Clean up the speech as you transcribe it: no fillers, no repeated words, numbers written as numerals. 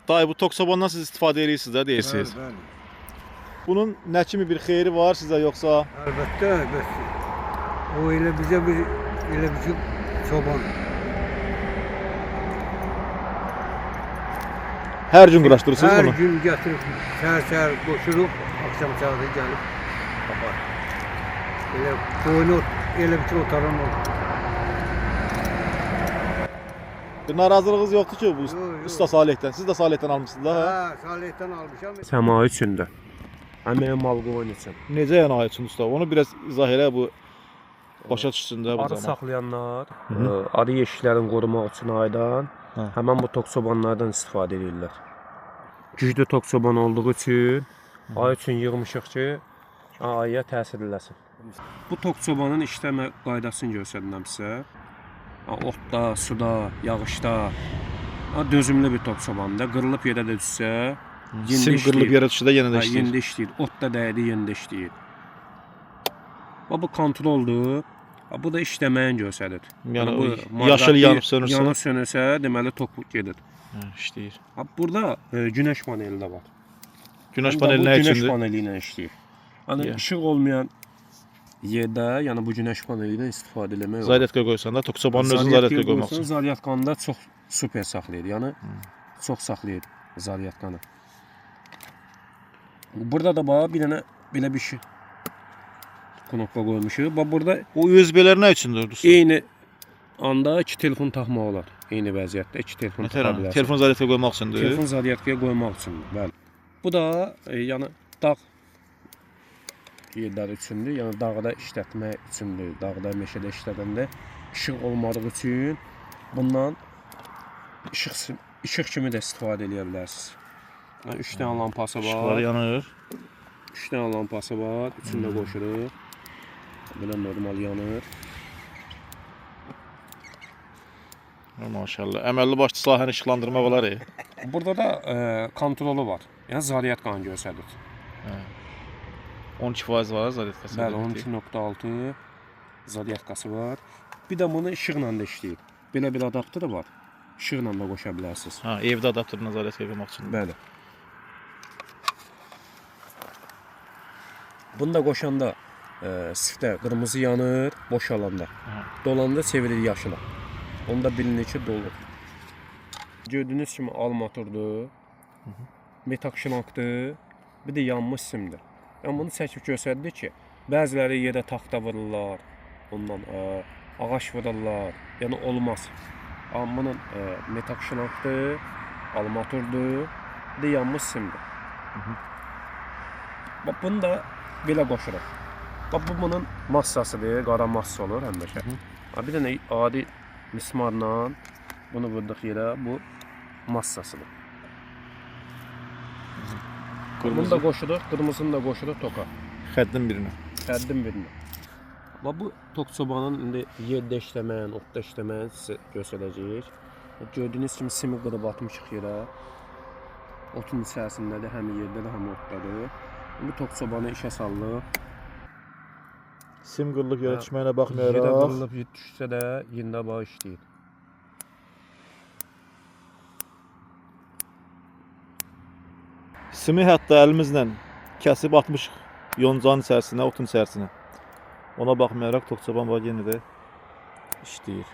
Dayı bu tok sobandan siz istifadə edirsiniz də deyirsiniz. Bəli. Bunun nə kimi bir xeyri var sizə yoxsa? Əlbəttə, əlbəttə. O elə bizə bir çoban. Hər gün quraşdırırsınız bunu? Hər gün gətirib, səhər qoşuruq, axşam çağda gəlib tapar. Elə boynu elə bir otaran olur. Bir narazılığınız yoxdur ki bu Yox. usta Salihdən. Siz də Salihdən almışsınız da? Hə, Salihdən almışam. Səma üçündə. Həmin mal qoyun üçün. Necə yəni ayıtsın usta? Onu biraz izah elə bu başa düşsün də bu Arı zaman. saxlayanlar, arı yeşiklərini qorumaq üçün aydan həmin bu tok sobanlardan istifadə edirlər. Güclü tok soban olduğu üçün ay üçün yığmışıq ki, ayıya təsir eləsin. Bu tok sobanın işləmə qaydasını göstərirəm sizə. Otda, suda, yağışda dözümlü bir tok sobandır. Qırılıb yerə də düşsə, Sim qırılıb yerə düşsə də yenə də işləyir. Yenə də işləyir. Otda dəydi, yenə də işləyir. Bu kontroldur. Bu da işləməyini göstərir. Yəni yaşıl yanıb sönürsə, yanıb sönürsə, deməli tok gedir. İşləyir. Burada günəş paneli də var. Günəş paneli nə Günəş üçündür? paneli ilə işləyir. Yəni işıq olmayan yerdə, yəni bu günəş paneli ilə istifadə etmək olar. Zaryatka qoysan da tok sobanın özünü zaryatka qoymaq üçün. Zaryatkanı da çox super saxlayır. Yəni çox saxlayır zaryatkanı. Burada da bax bir dənə belə bir şey knopka qoymuşuq. Bax burada O USB-lər nə üçündür usta? eyni anda iki telefon taxmaq olar. Eyni vəziyyətdə iki telefon taxa bilərsiniz. Telefon zaryatka qoymaq üçündür. Telefon zaryatkaya qoymaq üçündür, bəli. Bu da yəni dağ yerləri üçündür. Yəni dağda işlətmək üçündür. Dağda, meşədə işlədəndə işıq olmadığı üçün bundan işıq kimi də istifadə edə bilərsiniz. Yəni 3 dənə lampası var. İşıqlar yanır. 3 dənə lampası var. Üçünü də qoşuruq. Belə normal yanır. Maşallah. Əməlli başlı sahəni işıqlandırmaq olar. Burada da kontrolü var. Yəni zaryatkanı göstərir. 12% var zaryatkası. Bəli, 12.6 zaryatkası var. Bir də bunu işıqla da işləyir. Belə bir adapteri var. İşıqla da qoşa bilərsiniz. Ha, evdə adapterlə zaryatka qoymaq üçün. Bəli. Bunu da qoşanda siftə qırmızı yanır, boşalanda. Dolanda çevirir yaşıla. Onda bilinir ki, dolur. Gördüyünüz kimi armaturdur. Metak şlankdır. Bir də yanmış simdir. Yəni bunu çəkib göstərdi ki, bəziləri yerə taxta vururlar, ondan ağac vururlar. Yəni olmaz. Amma bunun metak şlankdır, armaturdur, bir də yanmış simdir. Bax bunu da belə qoşuruq. Bax bu bunun massasıdır, qara massa olur həmişə. Bir dənə adi mismarla bunu vurduq yerə, bu massasıdır. Bunu da qoşuruq, qırmızını da qoşuruq toka. Xəddin birinə. Xəddin birinə. Bax bu tok sobanın indi yerdə işləməyən, otda işləməyən sizə göstərəcəyik. Gördüyünüz kimi simi qırıb atmışıq yerə. Otun içərisindədir, həm yerdədir, həm otdadır. Bu tok sobanı işə sallıq. Sim qırılıb yerə düşməyinə baxmayaraq. Yerə qırılıb düşsə də yerində bax işləyir. Simi hətta əlimizlə kəsib atmışıq yoncanın içərisinə, otun içərisinə. Ona baxmayaraq tok soban var yenə də işləyir.